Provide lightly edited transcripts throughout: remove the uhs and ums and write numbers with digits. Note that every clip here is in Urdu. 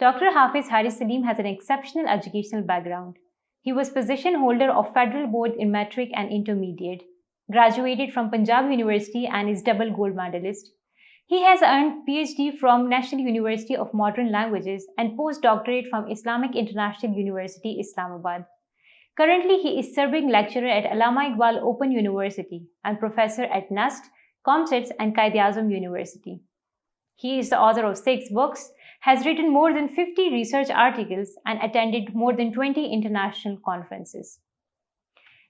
Dr. Hafiz Haris Salim has an exceptional educational background. He was position holder of Federal Board in Metric and Intermediate, graduated from Punjab University and is double gold medalist. He has earned PhD from National University of Modern Languages and postdoctorate from Islamic International University, Islamabad. Currently, he is serving lecturer at Allama Iqbal Open University and professor at NUST, ComSets and Quaid-e-Azam University. He is the author of 6 books, has written more than 50 research articles and attended more than 20 international conferences.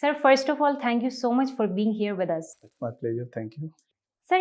Sir, first of all, thank you so much for being here with us. It's my pleasure. Thank you. Sir,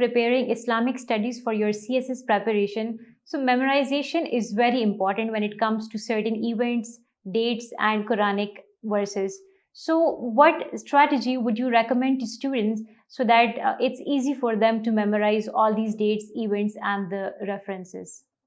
preparing Islamic studies for your CSS preparation, so memorization is very important when it comes to certain events, dates, and Quranic verses. So, what strategy would you recommend to students so that it's easy for them to memorize all these dates, events, and the references?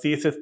CSS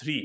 3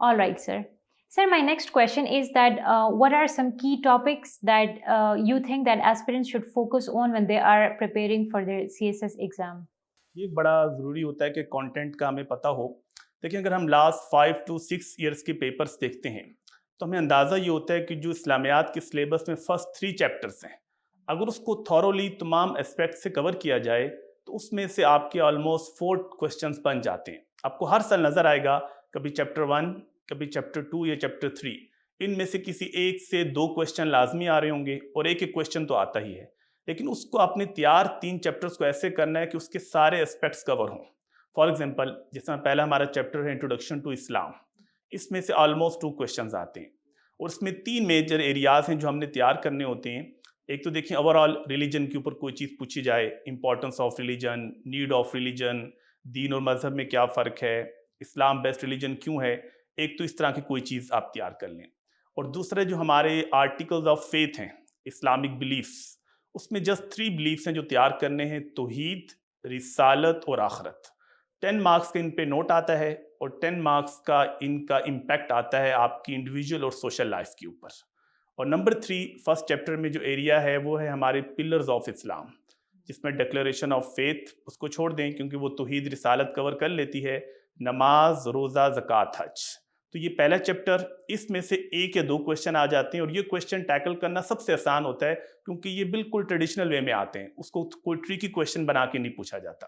All right, sir. Sir, my next question is that what are some key topics that you think that aspirants should focus on when they are preparing for their CSS exam? یہ بڑا ضروری ہوتا ہے کہ کانٹینٹ کا ہمیں پتہ ہو. دیکھیں اگر ہم لاسٹ 5 to 6 ایئرس کے پیپرز دیکھتے ہیں تو ہمیں اندازہ یہ ہوتا ہے کہ جو اسلامیات کے سلیبس میں فرسٹ 3 چیپٹرز ہیں اگر اس کو تھورولی تمام اسپیکٹ سے کور کیا جائے تو اس میں سے آپ کے آلموسٹ 4 کوسچنز بن جاتے ہیں. آپ کو ہر سال نظر آئے گا کبھی چیپٹر 1 کبھی چیپٹر 2 یا چیپٹر 3 ان میں سے کسی ایک سے 2 کوسچن لازمی آ رہے ہوں گے اور ایک کوسچن تو آتا ہی ہے. لیکن اس کو آپ نے تیار 3 چیپٹرز کو ایسے کرنا ہے کہ اس کے سارے اسپیکٹس کور ہوں. فار ایگزامپل جس طرح پہلا ہمارا چیپٹر ہے انٹروڈکشن ٹو اسلام, اس میں سے آلموسٹ 2 کوسچنز آتے ہیں اور اس میں 3 میجر ایریاز ہیں جو ہم نے تیار کرنے ہوتے ہیں. ایک تو دیکھیں اوور آل ریلیجن کے اوپر کوئی چیز پوچھی جائے, importance of religion, need of religion, دین اور مذہب میں کیا فرق ہے, اسلام بیسٹ ریلیجن کیوں ہے, ایک تو اس طرح کی کوئی چیز آپ تیار کر لیں. اور دوسرے جو ہمارے آرٹیکلز آف فیتھ ہیں اسلامک بلیفس, اس میں جسٹ 3 بلیفس ہیں جو تیار کرنے ہیں, توحید, رسالت اور آخرت. 10 مارکس کا ان پہ نوٹ آتا ہے اور 10 مارکس کا ان کا امپیکٹ آتا ہے آپ کی انڈیویجول اور سوشل لائف کے اوپر. اور نمبر 3 فرسٹ چیپٹر میں جو ایریا ہے وہ ہے ہمارے پلرز آف اسلام, جس میں ڈکلیریشن آف فیتھ اس کو چھوڑ دیں کیونکہ وہ توحید رسالت کور کر لیتی ہے, نماز, روزہ, زکوٰۃ, حج. تو یہ پہلا چیپٹر, اس میں سے 1 یا 2 کوسچن آ جاتے ہیں اور یہ کوسچن ٹیکل کرنا سب سے آسان ہوتا ہے کیونکہ یہ بالکل ٹریڈیشنل وے میں آتے ہیں, اس کو کوئی ٹریکی کوسچن بنا کے نہیں پوچھا جاتا.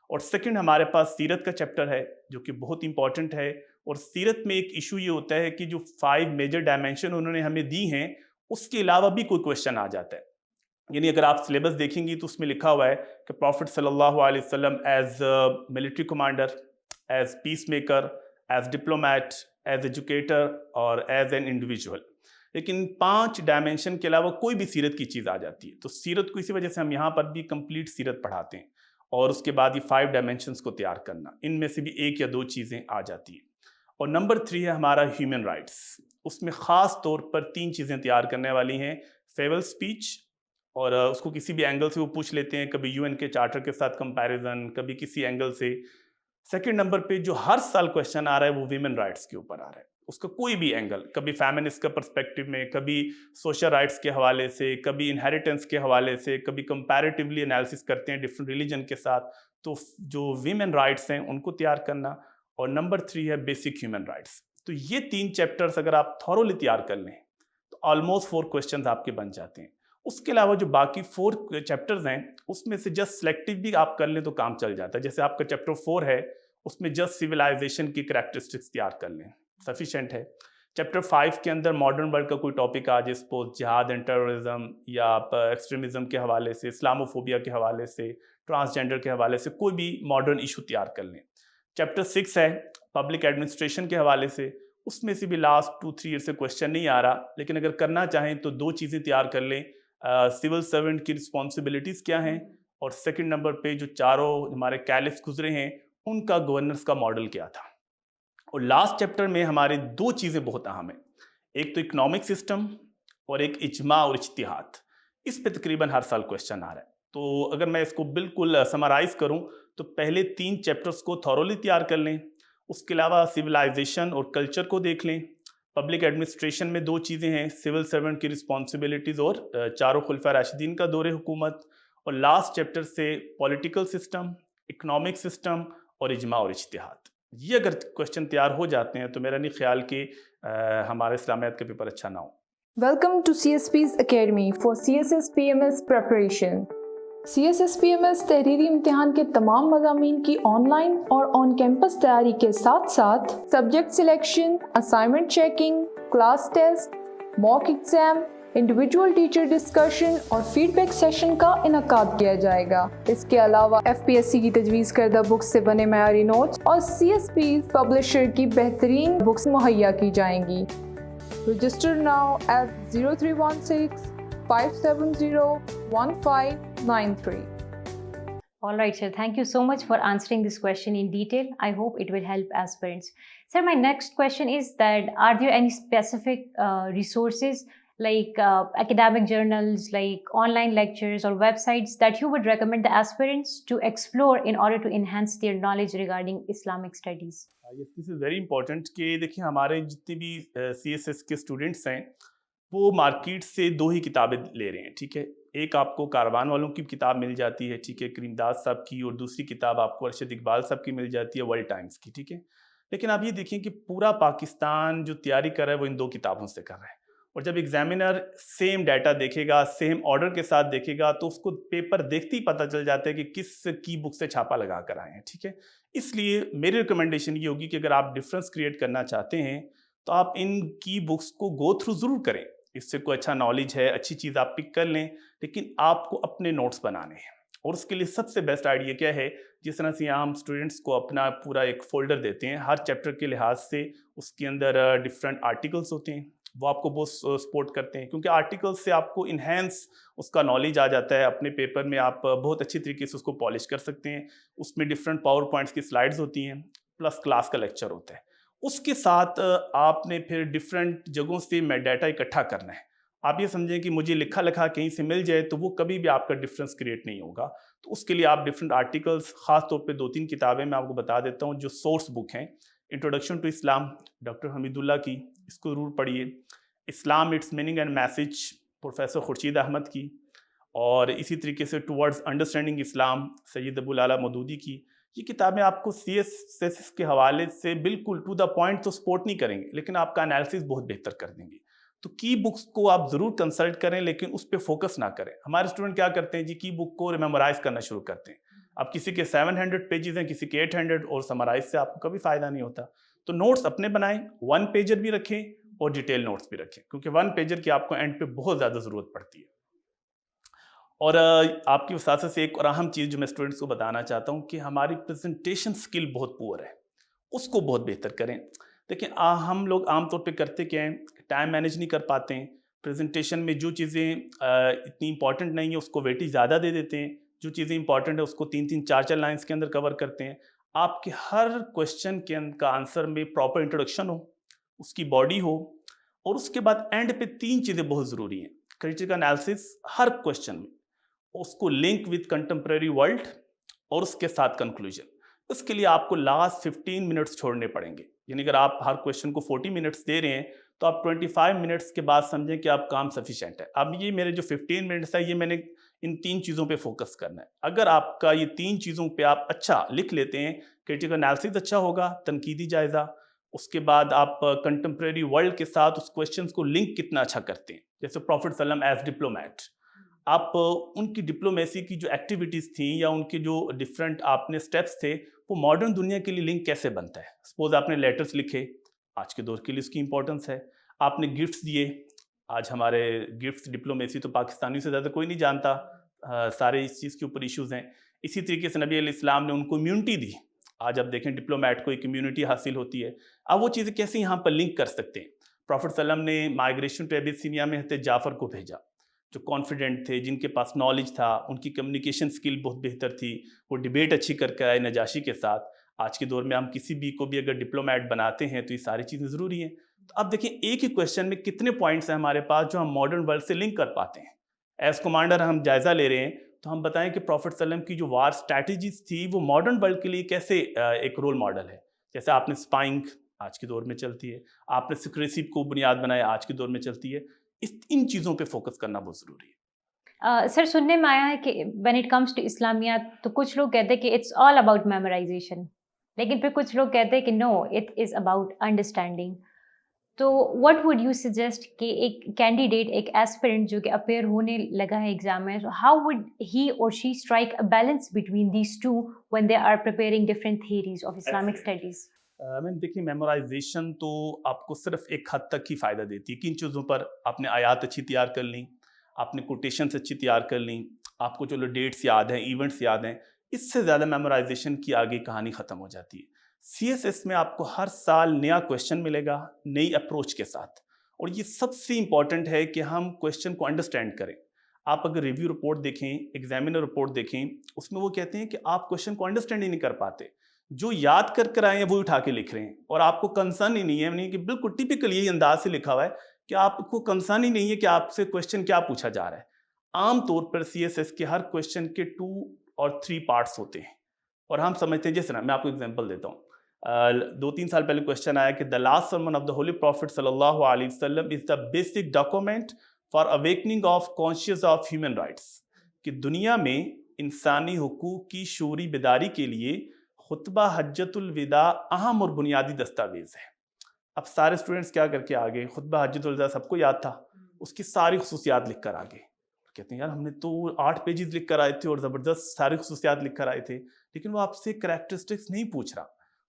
اور سیکنڈ ہمارے پاس سیرت کا چیپٹر ہے جو کہ بہت امپورٹنٹ ہے, اور سیرت میں ایک ایشو یہ ہوتا ہے کہ جو 5 میجر ڈائمینشن انہوں نے ہمیں دی ہیں اس کے علاوہ بھی کوئی کوسچن آ جاتا ہے. یعنی اگر آپ سلیبس دیکھیں گی تو اس میں لکھا ہوا ہے کہ پروفٹ صلی اللہ علیہ وسلم as military commander, as peace maker, as diplomat, as educator اور ایز این انڈیویجول. لیکن 5 ڈائمینشن کے علاوہ کوئی بھی سیرت کی چیز آ جاتی ہے, تو سیرت کو اسی وجہ سے ہم یہاں پر بھی کمپلیٹ سیرت پڑھاتے ہیں. اور اس کے بعد یہ 5 ڈائمینشنز کو تیار کرنا, ان میں سے بھی 1 یا 2 چیزیں آ جاتی ہیں. اور نمبر 3 ہے ہمارا ہیومن رائٹس, اس میں خاص طور پر 3 چیزیں تیار کرنے والی ہیں. فیول سپیچ, اور اس کو کسی بھی اینگل سے وہ پوچھ لیتے ہیں, کبھی UN کے چارٹر کے ساتھ کمپیریزن, کبھی کسی اینگل سے. سیکنڈ نمبر پہ جو ہر سال کوسچن آ رہا ہے وہ ویمن رائٹس کے اوپر آ رہا ہے, اس کا کوئی بھی اینگل, کبھی فیمنسٹ کا پرسپیکٹو میں, کبھی سوشل رائٹس کے حوالے سے, کبھی انہیریٹنس کے حوالے سے, کبھی کمپیریٹیولی انالیسس کرتے ہیں ڈفرینٹ ریلیجن کے ساتھ. تو جو ویمن رائٹس ہیں ان کو تیار کرنا. اور نمبر 3 ہے بیسک ہیومن رائٹس. تو یہ 3 چیپٹرز اگر آپ تھورولی تیار کر لیں تو آلموسٹ 4 کوسچنز آپ کے بن جاتے ہیں. اس کے علاوہ جو باقی 4 چیپٹرز ہیں اس میں سے جسٹ سلیکٹیو بھی آپ کر لیں تو کام چل جاتا ہے. جیسے آپ کا چیپٹر 4 ہے, اس میں جسٹ سویلائزیشن کی کریکٹرسٹکس تیار کر لیں, سفیشینٹ ہے. چیپٹر 5 کے اندر ماڈرن ورلڈ کا کوئی ٹاپک آ جائے, سپوز جہاد اینڈ ٹیررزم, یا آپ ایکسٹریمزم کے حوالے سے, اسلاموفوبیا کے حوالے سے, ٹرانسجینڈر کے حوالے سے کوئی بھی ماڈرن ایشو تیار کر لیں. چیپٹر 6 ہے پبلک ایڈمنسٹریشن کے حوالے سے, اس میں سے بھی لاسٹ 2-3 ایئر سے کوسچن نہیں آ رہا, لیکن اگر کرنا چاہیں تو 2 چیزیں تیار کر لیں. سول سرونٹ کی رسپانسبلٹیز کیا ہیں, اور سیکنڈ نمبر پہ جو چاروں ہمارے کیلفس گزرے ہیں ان کا گورننس کا ماڈل کیا تھا. اور لاسٹ چیپٹر میں ہمارے 2 چیزیں بہت اہم ہیں, ایک تو اکنامک سسٹم اور ایک اجماع اور اجتہاد. اس پہ تقریباً ہر سال کوسچن آ رہا ہے. تو اگر میں اس کو بالکل سمرائز کروں تو پہلے 3 چیپٹرز کو تھورولی تیار کر لیں, اس کے علاوہ سویلائزیشن اور کلچر کو دیکھ لیں. پبلک ایڈمنسٹریشن میں 2 چیزیں ہیں, سول سرونٹ کی رسپانسبلٹیز اور چاروں خلفائے راشدین کا دور حکومت. اور لاسٹ چیپٹر سے پولیٹیکل سسٹم, اکنامک سسٹم اور اجماع اور اجتہاد. یہ اگر کوسچن تیار ہو جاتے ہیں تو میرا نہیں خیال کہ ہمارے اسلامیات کا پیپر اچھا نہ ہو. Welcome to CSP's Academy for CSS PMS preparation. CSS PMS تحریری امتحان کے تمام مضامین کی آن لائن اور آن کیمپس تیاری کے ساتھ ساتھ subject selection, assignment checking, class test, mock exam, individual teacher discussion اور فیڈ بیک سیشن کا انعقاد کیا جائے گا. اس کے علاوہ FPSC کی تجویز کردہ بکس سے بنے معیاری نوٹس اور CSP پبلشر کی بہترین بکس مہیا کی جائیں گی. Register now at 0316-570-1593. All right, sir. Thank you so much for answering this question in detail. I hope it will help aspirants. Sir, my next question is that are there any specific resources like academic journals, like online lectures or websites that you would recommend the aspirants to explore in order to enhance their knowledge regarding Islamic studies? Yes, this is very important کہ دیکھیں ہمارے جتنے بھی CSS کے اسٹوڈنٹس ہیں وہ مارکیٹ سے 2 ہی کتابیں لے رہے ہیں، ٹھیک ہے. ایک آپ کو کاروان والوں کی کتاب مل جاتی ہے، ٹھیک ہے، کریم داس صاحب کی، اور دوسری کتاب آپ کو ارشد اقبال صاحب کی مل جاتی ہے، ورلڈ ٹائمز کی، ٹھیک ہے. لیکن آپ یہ دیکھیں کہ پورا پاکستان جو تیاری کر رہا ہے وہ ان 2 کتابوں سے کر رہا ہے، اور جب ایگزامینر سیم ڈیٹا دیکھے گا، سیم آرڈر کے ساتھ دیکھے گا، تو اس کو پیپر دیکھتے ہی پتہ چل جاتا ہے کہ کس کی بک سے چھاپا لگا کر آئے ہیں، ٹھیک ہے. اس لیے میری ریکمنڈیشن یہ ہوگی کہ اگر آپ ڈفرینس کریٹ کرنا چاہتے ہیں تو آپ ان کی بکس کو گو تھرو ضرور کریں. اس سے کوئی اچھا نالج ہے، اچھی چیز آپ پک کر لیں، لیکن آپ کو اپنے نوٹس بنانے ہیں. اور اس کے لیے سب سے بیسٹ آئیڈیا کیا ہے، جس طرح سے ہم اسٹوڈنٹس کو اپنا پورا ایک فولڈر دیتے ہیں، ہر چیپٹر کے لحاظ سے اس کے اندر ڈفرینٹ آرٹیکلس ہوتے ہیں، وہ آپ کو بہت سپورٹ کرتے ہیں، کیونکہ آرٹیکلس سے آپ کو انہینس اس کا نالج آ جاتا ہے. اپنے پیپر میں آپ بہت اچھی طریقے سے اس کو پالش کر سکتے ہیں. اس میں ڈفرینٹ پاور پوائنٹس کی سلائڈز ہوتی ہیں، پلس کلاس کا لیکچر ہوتا ہے. اس کے ساتھ آپ نے پھر ڈفرینٹ جگہوں سے ڈیٹا اکٹھا کرنا ہے. آپ یہ سمجھیں کہ مجھے لکھا کہیں سے مل جائے تو وہ کبھی بھی آپ کا ڈفرینس کریٹ نہیں ہوگا. تو اس کے لیے آپ ڈفرینٹ آرٹیکلس، خاص طور پہ 2-3 کتابیں میں آپ کو بتا دیتا ہوں جو سورس بک ہیں. Introduction to Islam doctor Hamidullah کی، اس کو ضرور پڑھیے. Islam its meaning and message professor Khurshid Ahmad کی، اور اسی طریقے سے ٹورڈز انڈرسٹینڈنگ اسلام سید ابو العلا مودودی کی. یہ کتابیں آپ کو سی ایس ایس کے حوالے سے بالکل ٹو دا پوائنٹ تو سپورٹ نہیں کریں گے، لیکن آپ کا انالیسس بہت بہتر کر دیں گے. تو کی بکس کو آپ ضرور کنسلٹ کریں، لیکن اس پہ فوکس نہ کریں. ہمارے اسٹوڈنٹ کیا کرتے ہیں جی، کی بک کو میمورائز کرنا شروع کرتے ہیں. اب کسی کے 700 پیجز ہیں، کسی کے 800، اور سمرائز سے آپ کو کبھی فائدہ نہیں ہوتا. تو نوٹس اپنے بنائیں، 1 پیجر بھی رکھیں اور ڈیٹیل نوٹس بھی رکھیں، کیونکہ 1 پیجر کی آپ کو اینڈ پہ بہت زیادہ ضرورت پڑتی ہے. اور آپ کی وساطت سے ایک اور اہم چیز جو میں اسٹوڈنٹس کو بتانا چاہتا ہوں کہ ہماری پریزنٹیشن سکل بہت پور ہے، اس کو بہت بہتر کریں. دیکھیں ہم لوگ عام طور پہ کرتے کیا ہیں، ٹائم مینیج نہیں کر پاتے ہیں. پریزنٹیشن میں جو چیزیں اتنی امپورٹنٹ نہیں ہیں اس کو ویٹیج زیادہ دے دیتے ہیں، جو چیزیں امپورٹنٹ ہیں اس کو 3-3 4-4 لائنس کے اندر کور کرتے ہیں. آپ کے ہر کویشچن کا آنسر میں پراپر انٹروڈکشن ہو، اس کی باڈی ہو، اور اس کے بعد اینڈ پہ 3 چیزیں بہت ضروری ہیں. کریٹیکل انالیسس ہر کویشچن میں، اس کو لنک وتھ کنٹمپریری ورلڈ، اور اس کے ساتھ کنکلوژن. اس کے لیے آپ کو لاسٹ 15 منٹس چھوڑنے پڑیں گے. یعنی اگر آپ ہر کویشچن کو 40 منٹس دے رہے ہیں تو آپ 25 منٹس کے بعد سمجھیں کہ آپ کام سفیشینٹ ہے. اب یہ میرے جو 15 منٹس ہے، یہ میں نے ان 3 چیزوں پہ فوکس کرنا ہے. اگر آپ کا یہ 3 چیزوں پہ آپ اچھا لکھ لیتے ہیں، کریٹیکل انالیسس اچھا ہوگا، تنقیدی جائزہ، اس کے بعد آپ کنٹمپریری ورلڈ کے ساتھ اس کویشچنس کو لنک کتنا اچھا کرتے ہیں. جیسے پروفٹ صلی اللہ علیہ وسلم ایز ڈپلومیٹ، آپ ان کی ڈپلومیسی کی جو ایکٹیویٹیز تھیں یا ان کے جو ڈفرینٹ آپ نے سٹیپس تھے، وہ ماڈرن دنیا کے لیے لنک کیسے بنتا ہے. سپوز آپ نے لیٹرز لکھے، آج کے دور کے لیے اس کی امپورٹنس ہے. آپ نے گفٹس دیے، آج ہمارے گفٹس ڈپلومیسی تو پاکستانیوں سے زیادہ کوئی نہیں جانتا، سارے اس چیز کے اوپر ایشوز ہیں. اسی طریقے سے نبی علیہ السلام نے ان کو امیونٹی دی. آج اب دیکھیں ڈپلومیٹ کو ایک امیونٹی حاصل ہوتی ہے. اب وہ چیزیں کیسے یہاں پر لنک کر سکتے ہیں. پروفٹ صلی اللہ علیہ وسلم نے مائیگریشن ٹو ابیسینیا میں حضرت جعفر کو بھیجا، جو کانفیڈنٹ تھے، جن کے پاس نالج تھا، ان کی کمیونیکیشن سکل بہت بہتر تھی، وہ ڈیبیٹ اچھی کر کے آئے نجاشی کے ساتھ. آج کے دور میں ہم کسی بھی کو بھی اگر ڈپلومیٹ بناتے ہیں تو یہ ساری چیزیں ضروری ہیں. تو اب دیکھیں ایک ہی کویشچن میں کتنے پوائنٹس ہیں ہمارے پاس جو ہم ماڈرن ورلڈ سے لنک کر پاتے ہیں. ایز کمانڈر ہم جائزہ لے رہے ہیں تو ہم بتائیں کہ پروفٹ صلی اللہ علیہ وسلم کی جو وار اسٹریٹجیز تھی وہ ماڈرن ورلڈ کے لیے کیسے ایک رول ماڈل ہے. جیسے آپ نے اسپائنگ آج کے دور میں چلتی ہے، آپ نے سیکریسی کو بنیاد بنایا، آج کے دور میں چلتی ہے. ان چیزوں پہ فوکس کرنا بہت ضروری ہے. سر سننے میں آیا ہے کہ وین اٹ کمس ٹو اسلامیات تو کچھ لوگ کہتے ہیں کہ اٹس آل اباؤٹ میمورائزیشن، لیکن پھر کچھ لوگ کہتے ہیں کہ نو اٹ از اباؤٹ انڈرسٹینڈنگ. تو وٹ وڈ یو سجیسٹ کہ ایک کینڈیڈیٹ، ایک ایسپیرنٹ جو کہ اپیئر ہونے لگا ہے ایگزام میں، ہاؤ وڈ ہی اور she strike a balance between these two when they are preparing different theories of Islamic studies? Ma'am دیکھیے، میمورائزیشن تو آپ کو صرف ایک حد تک ہی فائدہ دیتی ہے. کن چیزوں پر؟ آپ نے آیات اچھی تیار کر لیں، آپ نے کوٹیشنس اچھی تیار کر لیں، آپ کو چلو ڈیٹس یاد ہیں، ایونٹس یاد ہیں. اس سے زیادہ میمورائزیشن کی آگے کہانی ختم ہو جاتی ہے. سی ایس ایس میں آپ کو ہر سال نیا کویشچن ملے گا نئی اپروچ کے ساتھ، اور یہ سب سے امپورٹنٹ ہے کہ ہم کویشچن کو انڈرسٹینڈ کریں. آپ اگر ریویو رپورٹ دیکھیں، ایگزامینر رپورٹ دیکھیں، اس میں وہ کہتے ہیں کہ آپ کویشچن کو انڈرسٹینڈ ہی نہیں کر پاتے. جو یاد کر آئے ہیں وہ اٹھا کے لکھ رہے ہیں، اور آپ کو کنسرن ہی نہیں ہے، یعنی کہ بالکل ٹپیکل یہی انداز سے لکھا ہوا ہے کہ آپ کو کنسرن ہی نہیں ہے کہ آپ سے کویشچن کیا پوچھا جا رہا ہے. عام طور پر سی ایس ایس کے ہر کویشچن کے 2 اور 3 پارٹس ہوتے ہیں، اور ہم سمجھتے ہیں. جس طرح میں آپ کو ایگزامپل دیتا ہوں، 2-3 سال پہلے کوشچن آیا کہ the last sermon of the Holy Prophet صلی اللہ علیہ وسلم is the basic document for awakening of conscious of human rights. کہ دنیا میں انسانی حقوق کی شعوری بیداری کے لیے خطبہ حجۃ الوداع اہم اور بنیادی دستاویز ہے. اب سارے اسٹوڈنٹس کیا کر کے آگے؟ خطبہ حجۃ الوداع سب کو یاد تھا، اس کی ساری خصوصیات لکھ کر آگے. کہتے ہیں یار ہم نے تو 8 پیجز لکھ کر آئے تھے اور زبردست ساری خصوصیات لکھ کر آئے تھے، لیکن وہ آپ سے کریکٹرسٹکس نہیں پوچھ رہا.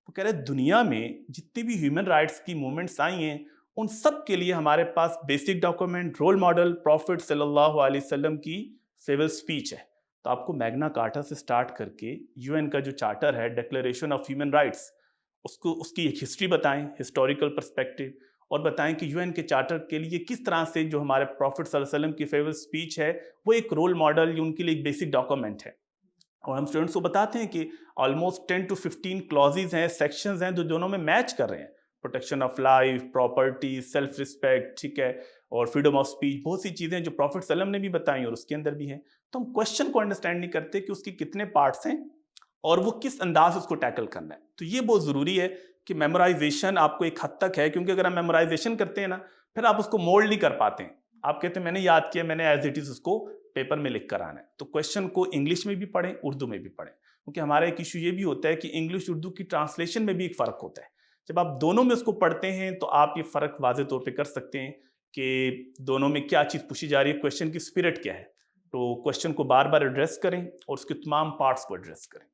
وہ کہہ رہے دنیا میں جتنی بھی ہیومن رائٹس کی موومنٹس آئی ہیں ان سب کے لیے ہمارے پاس basic document role model prophet صلی اللہ علیہ وسلم کی فیول سپیچ ہے. تو آپ کو میگنا کارٹا سے سٹارٹ کر کے یو این کا جو چارٹر ہے ڈیکلریشن آف ہیومن رائٹس، اس کی ایک ہسٹری بتائیں، ہسٹوریکل پرسپیکٹو، اور بتائیں کہ یو این کے چارٹر کے لیے کس طرح سے جو ہمارے پروفٹ صلی اللہ علیہ وسلم کی فیول سپیچ ہے وہ ایک رول ماڈل یا ان کے لیے ایک بیسک ڈاکومنٹ ہے. اور ہم اسٹوڈنٹس کو بتاتے ہیں کہ آلموسٹ 10 to 15 کلازز ہیں، سیکشنز ہیں جو دونوں میں میچ کر رہے ہیں. Protection of life, property, self respect, ٹھیک ہے، اور فریڈم آف اسپیچ، بہت سی چیزیں جو پروفٹ صلی اللہ علیہ وسلم نے بھی بتائیں اور اس کے اندر بھی ہیں. تو ہم کوشچن کو انڈرسٹینڈ نہیں کرتے کہ اس کے کتنے پارٹس ہیں اور وہ کس انداز اس کو ٹیکل کرنا ہے. تو یہ بہت ضروری ہے کہ میمورائزیشن آپ کو ایک حد تک ہے، کیونکہ اگر ہم میمورائزیشن کرتے ہیں نا پھر آپ اس کو مولڈ نہیں کر پاتے ہیں. آپ کہتے ہیں میں نے یاد کیا، میں نے ایز اٹ از اس کو پیپر میں لکھ کر آنا ہے. تو کوشچن کو انگلش میں بھی پڑھیں، اردو میں بھی پڑھیں، کیونکہ ہمارا ایک ایشو یہ بھی ہوتا ہے کہ انگلش اردو کی ٹرانسلیشن میں بھی ایک فرق ہوتا ہے. جب آپ دونوں میں اس کو پڑھتے ہیں تو آپ یہ فرق واضح طور پہ کر سکتے ہیں کہ دونوں میں کیا چیز پوچھی جا رہی ہے، کوشچن کی اسپرٹ کیا ہے. تو کوشچن کو بار بار ایڈریس کریں اور اس کے تمام پارٹس کو ایڈریس کریں.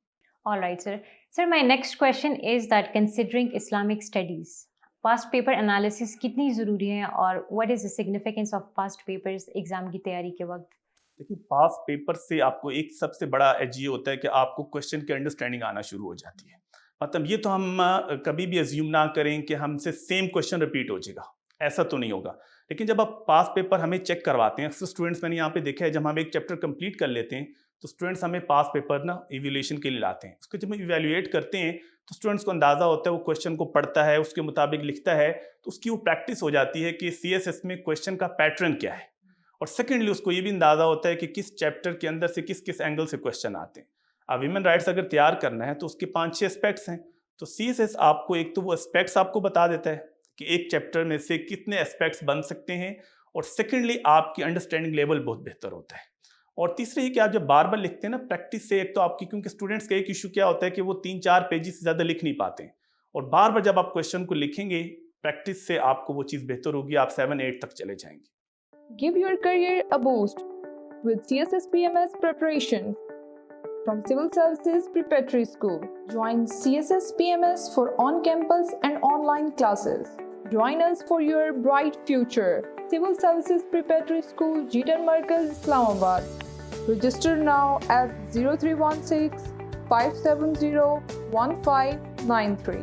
All right, sir. Sir, my next question is that considering Islamic studies, past paper analysis کتنی ضروری ہے اور what is the significance of past papers exam کی تیاری کے وقت؟ لیکن پاس پیپر سے آپ کو ایک سب سے بڑا ایج یہ ہوتا ہے کہ آپ کو کوشچن کی انڈرسٹینڈنگ آنا شروع ہو جاتی ہے. مطلب یہ تو ہم کبھی بھی ازیوم نہ کریں کہ ہم سے سیم کوشچن ریپیٹ ہو جائے گا، ایسا تو نہیں ہوگا. لیکن جب آپ پاس پیپر ہمیں چیک کرواتے ہیں، اکثر اسٹوڈنٹس میں نے یہاں پہ دیکھا ہے جب ہم ایک چیپٹر کمپلیٹ کر لیتے ہیں تو اسٹوڈنٹس ہمیں پاس پیپر نا ایویلیشن کے لیے لاتے ہیں. اس کو جب ہم ایویلیویٹ کرتے ہیں تو اسٹوڈنٹس کو اندازہ ہوتا ہے، وہ کوشچن کو پڑھتا ہے، اس کے مطابق لکھتا ہے، تو اس کی وہ پریکٹس ہو جاتی ہے کہ سی ایس ایس میں کوشچن کا پیٹرن کیا ہے. اور سیکنڈلی اس کو یہ بھی اندازہ ہوتا ہے کہ کس چیپٹر کے اندر سے کس اینگل سے کوشچن آتے ہیں. اب ویمن رائٹس اگر تیار کرنا ہے تو اس کے 5-6 اسپیکٹس ہیں. تو سی ایس ایس آپ کو ایک تو وہ اسپیکٹس آپ کو بتا دیتا ہے کہ ایک چیپٹر میں سے کتنے اسپیکٹس بن سکتے ہیں، اور سیکنڈلی آپ کی انڈرسٹینڈنگ لیول بہت بہتر ہوتا ہے. اور تیسرے یہ کہ آپ جب بار بار لکھتے ہیں نا پریکٹس سے، ایک تو آپ کی کیونکہ اسٹوڈنٹس کا ایک ایشو کیا ہوتا ہے کہ وہ 3-4 پیجز سے زیادہ لکھ نہیں پاتے ہیں، اور بار بار جب آپ کوشچن کو لکھیں گے پریکٹس سے آپ کو وہ چیز بہتر ہوگی، آپ 7-8 تک چلے جائیں گے. Give your career a boost with CSSPMS preparation from Civil Services Preparatory School. Join CSSPMS for on-campus and online classes. Join us for your bright future. Civil Services Preparatory School, Jeetan Markaz, Islamabad. Register now at 0316-570-1593.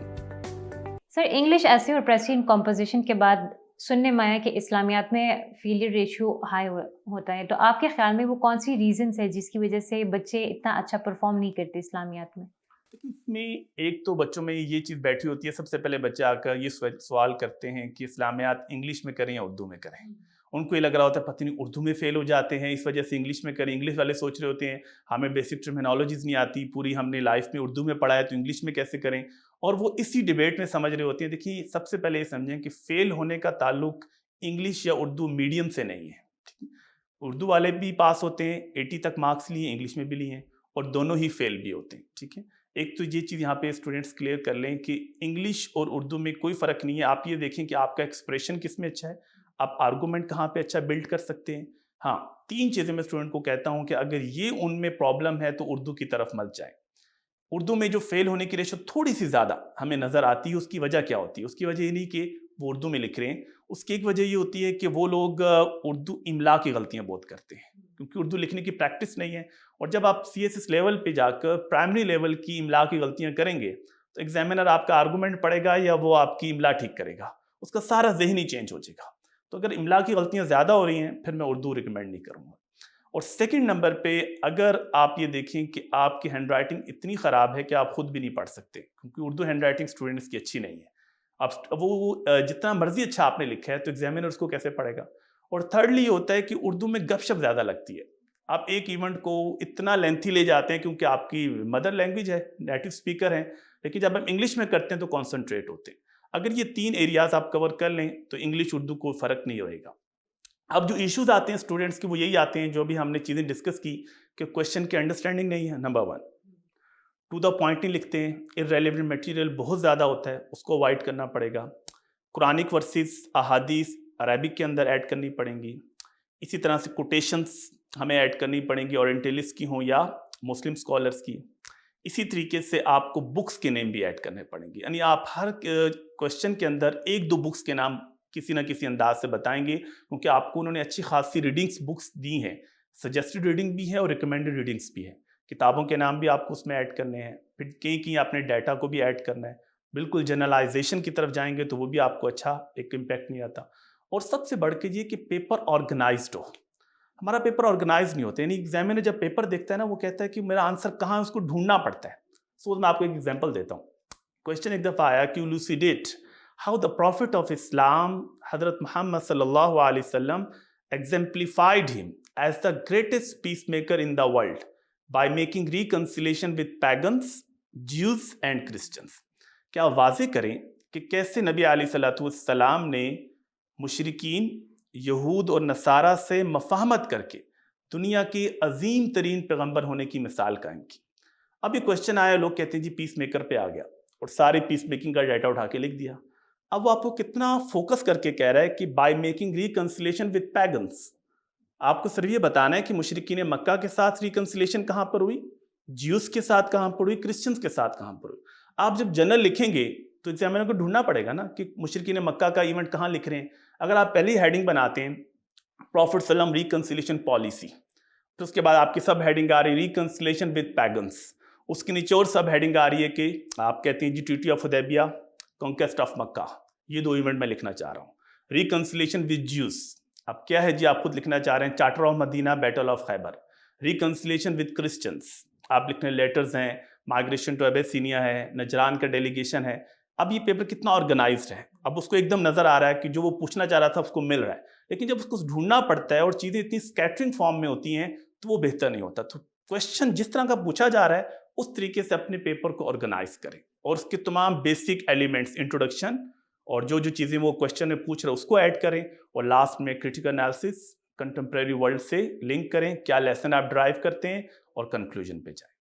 Sir English ایسے اور پریسین کمپوزیشن کے بعد سننے میں آیا کہ اسلامیات میں فیلئر ریشیو ہائی ہوتا ہے، تو آپ کے خیال میں وہ کون سی ریزنس ہے جس کی وجہ سے بچے اتنا اچھا پرفارم نہیں کرتے اسلامیات میں؟ اس میں ایک تو بچوں میں یہ چیز بیٹھی ہوتی ہے، سب سے پہلے بچے آ کر یہ سوال کرتے ہیں کہ اسلامیات انگلش میں کریں یا اردو میں کریں. ان کو یہ لگ رہا ہوتا ہے پتہ نہیں اردو میں فیل ہو جاتے ہیں، اس وجہ سے انگلش میں کریں. انگلش والے سوچ رہے ہوتے ہیں ہمیں بیسک ٹرمینالوجیز نہیں آتی، پوری ہم نے لائف میں اردو میں پڑھا ہے تو انگلش میں کیسے کریں، اور وہ اسی ڈیبیٹ میں سمجھ رہے ہوتے ہیں. دیکھیے سب سے پہلے یہ سمجھیں کہ فیل ہونے کا تعلق انگلش یا اردو میڈیم سے نہیں ہے. اردو والے بھی پاس ہوتے ہیں، 80 تک مارکس لیے، انگلش میں بھی لیے ہیں، اور دونوں ہی فیل بھی ہوتے ہیں. ٹھیک ہے، ایک تو یہ چیز یہاں پہ اسٹوڈنٹس کلیئر کر لیں کہ انگلش اور اردو میں کوئی فرق نہیں ہے. آپ یہ دیکھیں کہ آپ کا ایکسپریشن کس میں اچھا ہے، آپ آرگومنٹ کہاں پہ اچھا بلڈ کر سکتے ہیں. ہاں 3 چیزیں میں اسٹوڈنٹ کو کہتا ہوں کہ اگر یہ ان میں پرابلم ہے تو اردو کی طرف مت جائیں. اردو میں جو فیل ہونے کی ریشو تھوڑی سی زیادہ ہمیں نظر آتی ہے، اس کی وجہ کیا ہوتی ہے؟ اس کی وجہ یہ نہیں کہ وہ اردو میں لکھ رہے ہیں، اس کی ایک وجہ یہ ہوتی ہے کہ وہ لوگ اردو املا کی غلطیاں بہت کرتے ہیں کیونکہ اردو لکھنے کی پریکٹس نہیں ہے. اور جب آپ سی ایس ایس لیول پہ جا کر پرائمری لیول کی املا کی غلطیاں کریں گے تو ایگزامینر آپ کا آرگومنٹ پڑھے گا یا وہ آپ کی املا ٹھیک کرے گا، اس کا سارا ذہن ہی چینج ہو جائے گا. تو اگر املا کی غلطیاں زیادہ ہو رہی ہیں پھر میں اردو ریکمینڈ نہیں کروں گا. اور سیکنڈ نمبر پہ اگر آپ یہ دیکھیں کہ آپ کی ہینڈ رائٹنگ اتنی خراب ہے کہ آپ خود بھی نہیں پڑھ سکتے، کیونکہ اردو ہینڈ رائٹنگ اسٹوڈنٹس کی اچھی نہیں ہے، اب وہ جتنا مرضی اچھا آپ نے لکھا ہے تو ایگزامینر اس کو کیسے پڑھے گا. اور تھرڈلی یہ ہوتا ہے کہ اردو میں گپ شپ زیادہ لگتی ہے. آپ ایک ایونٹ کو اتنا لینتھی لے جاتے ہیں کیونکہ آپ کی مدر لینگویج ہے، نیٹو اسپیکر ہیں، لیکن جب ہم انگلش میں کرتے ہیں تو کانسنٹریٹ ہوتے ہیں. اگر یہ 3 ایریاز آپ کور کر لیں تو انگلش اردو کو فرق نہیں رہے گا. اب جو ایشوز آتے ہیں اسٹوڈنٹس کے وہ یہی آتے ہیں جو بھی ہم نے چیزیں ڈسکس کی کہ کویشچن کی انڈرسٹینڈنگ نہیں ہے. نمبر 1 ٹو دا پوائنٹ نہیں لکھتے ہیں, irrelevant مٹیریل بہت زیادہ ہوتا ہے, اس کو اوائڈ کرنا پڑے گا. قرآنک ورسز احادیث عربک کے اندر ایڈ کرنی پڑیں گی. اسی طرح سے کوٹیشنس ہمیں ایڈ کرنی پڑیں گی, اورینٹلسٹ کی ہوں یا مسلم اسکالرس کی. اسی طریقے سے آپ کو بکس کے نیم بھی ایڈ کرنے پڑیں گے, یعنی آپ ہر کویشچن کے اندر 1-2 بکس کے نام کسی نہ کسی انداز سے بتائیں گے, کیونکہ آپ کو انہوں نے اچھی خاصی ریڈنگس بکس دی ہیں, سجیسٹڈ ریڈنگ بھی ہے اور ریکمینڈڈ ریڈنگس بھی ہیں. کتابوں کے نام بھی آپ کو اس میں ایڈ کرنے ہیں. پھر کہیں آپ نے ڈیٹا کو بھی ایڈ کرنا ہے. بالکل جنرلائزیشن کی طرف جائیں گے تو وہ بھی آپ کو اچھا ایک امپیکٹ نہیں آتا. اور سب سے بڑھ کے یہ کہ پیپر آرگنائزڈ ہو. ہمارا پیپر آرگنائز نہیں ہوتا, یعنی ایگزامینر جب پیپر دیکھتا ہے نا وہ کہتا ہے کہ میرا آنسر کہاں ہے, اس کو ڈھونڈنا پڑتا ہے. سو میں آپ کو ایک ایگزامپل دیتا ہوں. کویشچن ایک دفعہ آیا کہ elucidate how the prophet of Islam حضرت محمد صلی اللہ علیہ وسلم exemplified him as the greatest peacemaker in the world by making reconciliation with pagans, Jews and Christians. کیا واضح کریں کہ کیسے نبی علیہ صلاۃ والسلام نے مشرکین, یہود اور نصارہ سے مفاہمت کر کے دنیا کے عظیم ترین پیغمبر ہونے کی مثال قائم کی. اب یہ کویشچن آیا, لوگ کہتے ہیں جی پیس میکر پہ آ گیا اور سارے پیس میکنگ کا ڈیٹا اٹھا کے لکھ دیا. اب وہ آپ کو کتنا فوکس کر کے کہہ رہا ہے کہ by making reconciliation with pagans. آپ کو صرف یہ بتانا ہے کہ مشرکین مکہ کے ساتھ ریکنسلیشن کہاں پر ہوئی, جیوس کے ساتھ کہاں پر ہوئی, کرسچنس کے ساتھ کہاں پر ہوئی. آپ جب جنرل لکھیں گے تو ایگزامینر کو ڈھونڈنا پڑے گا نا کہ مشرکین مکہ کا ایونٹ کہاں لکھ رہے ہیں. اگر آپ پہلی ہیڈنگ بناتے ہیں پروفٹ صلی اللہ علیہ وسلم ریکنسلیشن پالیسی, تو اس کے بعد آپ کی سب ہیڈنگ آ رہی ہے ریکنسلیشن وتھ پیگنس. اس کے نیچے اور سب ہیڈنگ آ رہی ہے کہ آپ کہتے ہیں جی treaty of Hudaybiyyah, conquest of Mecca. یہ 2 ایونٹ میں لکھنا چاہ رہا ہوں. ریکنسلیشن وتھ جیوس, اب کیا ہے جی آپ خود لکھنا چاہ رہے ہیں charter of Medina, battle of Khaybar. Reconciliation with Christians, آپ لکھنے لیٹرز ہیں, مائگریشن ٹو ابیسینیا ہے, نجران کا ڈیلیگیشن ہے. اب یہ پیپر کتنا آرگنائزڈ ہے, اب اس کو ایک دم نظر آ رہا ہے کہ جو وہ پوچھنا چاہ رہا تھا اس کو مل رہا ہے. لیکن جب اس کو ڈھونڈنا پڑتا ہے اور چیزیں اتنی اسکیٹرنگ فارم میں ہوتی ہیں تو وہ بہتر نہیں ہوتا. تو کویشچن جس طرح کا پوچھا جا رہا ہے اس طریقے سے اپنے پیپر کو آرگنائز کریں اور اس کے تمام بیسک ایلیمنٹس, انٹروڈکشن اور جو چیزیں وہ کویشچن میں پوچھ رہے ہیں اس کو ایڈ کریں, اور لاسٹ میں کریٹیکل انالیسس کنٹمپریری ورلڈ سے لنک کریں, کیا لیسن آپ ڈرائیو کرتے ہیں, اور کنکلوژن پہ جائیں.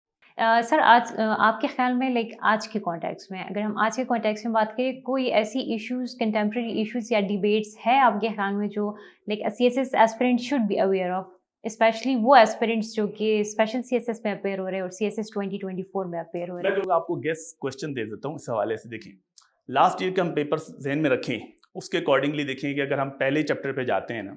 سر آج آپ کے خیال میں آج کے کانٹیکس میں, اگر ہم آج کے کانٹیکس میں بات کریں, کوئی ایسی ایشوز, کنٹمپریری ایشوز یا ڈیبیٹس ہے آپ کے خیال میں جو C S S aspirant should be aware of, especially وہ ایسپیرنٹس جو کہ اسپیشل سی ایس ایس میں اپیئر ہو رہے ہیں اور سی ایس ایس 2024 میں اپیئر ہو رہے ہیں؟ میں آپ کو گیس کویشچن دے دیتا ہوں اس حوالے سے. دیکھیں لاسٹ ایئر کا ہم پیپر ذہن میں رکھیں, اس کے اکارڈنگلی دیکھیں کہ اگر ہم پہلے چیپٹر پہ جاتے ہیں نا,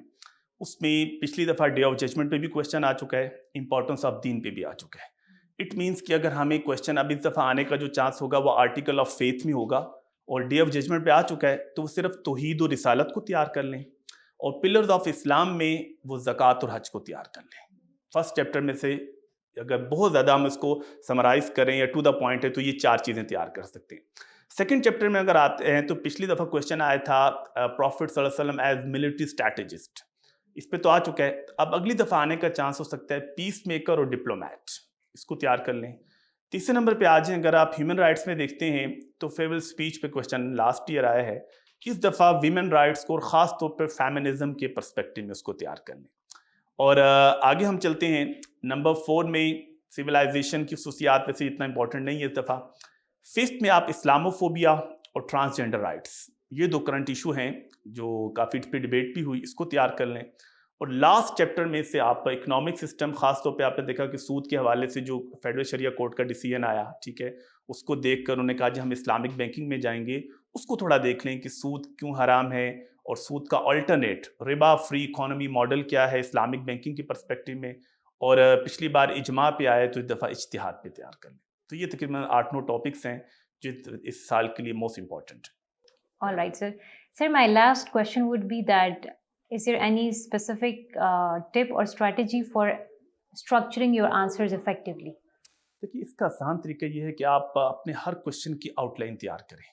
اس میں پچھلی دفعہ ڈے آف ججمنٹ پہ بھی کویشچن آ چکا ہے, امپورٹنس آف دین پہ بھی آ چکا ہے. اٹ مینس کہ اگر ہمیں کویشچن اب اس دفعہ آنے کا جو چانس ہوگا وہ آرٹیکل آف فیتھ میں ہوگا, اور ڈے آف ججمنٹ پہ آ چکا ہے تو وہ صرف توحید و رسالت کو تیار کر لیں, اور پلرز آف اسلام میں وہ زکوٰۃ اور حج کو تیار کر لیں. فرسٹ چیپٹر میں سے اگر بہت زیادہ ہم اس کو سمرائز کریں یا ٹو دا پوائنٹ ہے تو یہ 4 چیزیں تیار کر سکتے ہیں. سیکنڈ چیپٹر میں اگر آتے ہیں تو پچھلی دفعہ کویشچن آیا تھا پروفٹ صلی اللہ علیہ وسلم ایز ملٹری اسٹریٹجسٹ, اس پہ تو آ چکا ہے. اب اگلی دفعہ آنے کا چانس ہو سکتا ہے پیس میکر اور ڈپلومیٹ, اس کو تیار کر لیں. تیسرے نمبر پہ آ جائیں, اگر آپ ہیومن رائٹس میں دیکھتے ہیں تو فیول اسپیچ پہ کویشچن لاسٹ ایئر آیا ہے. اس دفعہ ویمن رائٹس کو اور خاص طور پہ فیمنزم کے پرسپیکٹو میں اس کو تیار کر لیں. اور آگے ہم چلتے ہیں نمبر 4 میں سویلائزیشن کی خصوصیات, ویسے اتنا امپورٹنٹ نہیں ہے اس دفعہ. 5th میں آپ اسلاموفوبیا اور ٹرانسجینڈر رائٹس, یہ 2 کرنٹ ایشو ہیں جو کافی پہ ڈیبیٹ بھی ہوئی, اس کو تیار کر لیں. اور لاسٹ چیپٹر میں سے آپ اکنامک سسٹم, خاص طور پہ آپ نے دیکھا کہ سود کے حوالے سے جو فیڈرل شریعہ کورٹ کا ڈیسیژن آیا, ٹھیک ہے, اس کو دیکھ کر انہوں نے کہا جی ہم اسلامک بینکنگ میں جائیں گے, اس کو تھوڑا دیکھ لیں کہ سود کیوں حرام ہے, اور سود کا آلٹرنیٹ ربا فری اکانومی ماڈل کیا ہے اسلامک بینکنگ کی پرسپیکٹو میں. اور پچھلی بار اجماع پہ آئے تو اس دفعہ اجتہاد پہ تیار کر لیں. تو یہ تقریباً 8-9 ٹاپکس ہیں جو اس سال کے لیے موسٹ امپورٹنٹ ہیں. All right, sir. Sir, my last question would be that is there any specific tip or strategy for structuring your answers effectively? دیکھیے اس کا آسان طریقہ یہ ہے کہ آپ اپنے ہر کویشچن کی آؤٹ لائن تیار کریں.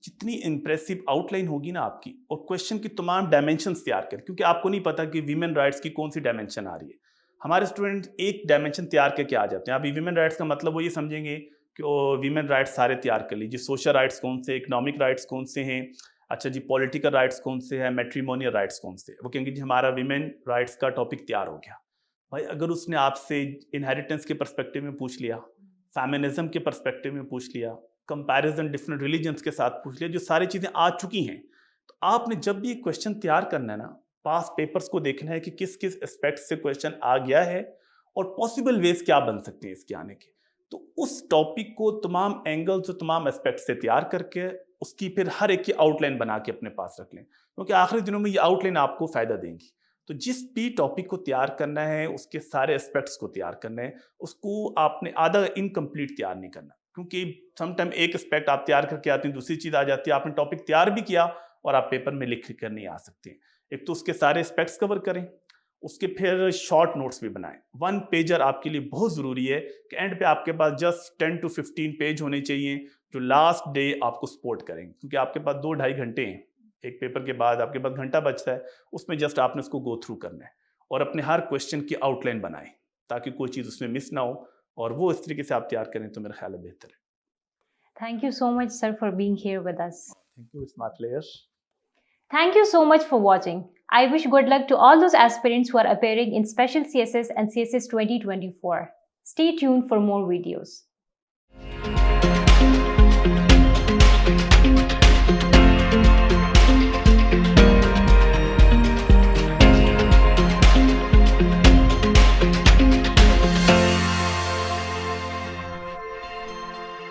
جتنی امپریسو آؤٹ لائن ہوگی نا آپ کی, اور کویشچن کی تمام ڈائمینشنس تیار کریں, کیونکہ آپ کو نہیں پتا کہ ویمن رائٹس کی کون سی ڈائمینشن آ رہی ہے. ہمارے اسٹوڈنٹ ایک ڈائمینشن تیار کر کے آ جاتے ہیں. ابھی ویمن رائٹس کا مطلب وہ یہ سمجھیں گے کہ ویمن رائٹس سارے تیار کر لیجیے, سوشل رائٹس کون سے, اکنامک رائٹس کون سے ہیں, اچھا جی پولیٹیکل رائٹس کون سے ہیں, میٹریمونیل رائٹس کون سے. وہ کہیں گے جی ہمارا ویمن رائٹس کا ٹاپک تیار ہو گیا. بھائی اگر اس نے آپ سے انہیریٹنس کے پرسپیکٹیو میں پوچھ لیا, فیمنزم کے پرسپیکٹیو میں پوچھ لیا, کمپیریزن ڈفرینٹ ریلیجنس کے ساتھ پوچھ لیا, جو ساری چیزیں آ چکی ہیں, تو آپ نے جب بھی کویشچن تیار کرنا ہے نا, پاس پیپرز کو دیکھنا ہے کہ کس کس اسپیکٹ سے کویشچن آ گیا ہے اور پاسبل ویز کیا بن سکتے ہیں اس کے آنے کے. تو اس ٹاپک کو تمام اینگلز اور تمام اسپیکٹ سے تیار کر کے اس کی پھر ہر ایک کی آؤٹ لائن بنا کے اپنے پاس رکھ لیں, کیونکہ آخری دنوں میں یہ آؤٹ لائن آپ کو فائدہ دیں گی. تو جس بھی ٹاپک کو تیار کرنا ہے اس کے سارے اسپیکٹس کو تیار کرنا ہے, اس کو آپ نے آدھا انکمپلیٹ تیار نہیں کرنا, کیونکہ سم ٹائم ایک اسپیکٹ آپ تیار کر کے آتے ہیں, دوسری چیز آ جاتی ہے, آپ نے ٹاپک تیار بھی کیا اور آپ پیپر میں لکھ کر نہیں آ سکتے. ایک تو اس کے سارے اسپیکٹس کور کریں, اس کے پھر شارٹ نوٹس بھی بنائیں. 1 پیجر آپ کے لیے بہت ضروری ہے کہ اینڈ پہ آپ کے پاس جسٹ 10 to 15 پیج ہونے چاہیے جو لاسٹ ڈے آپ کو سپورٹ کریں, کیونکہ آپ کے پاس 2-2.5 گھنٹے ہیں, ایک پیپر کے بعد آپ کے پاس گھنٹہ بچتا ہے, اس میں جسٹ آپ نے اس کو گو تھرو کرنا ہے اور اپنے ہر کویشچن کی آؤٹ لائن بنائیں تاکہ کوئی چیز اس میں مس نہ ہو, اور وہ اس طریقے سے آپ تیار کریں تو میرا خیال ہے بہتر ہے. Thank you so much, sir, for being here with us. Thank you, it's my pleasure. Thank you so much for watching. I wish good luck to all those aspirants who are appearing in Special CSS and CSS 2024. Stay tuned for more videos.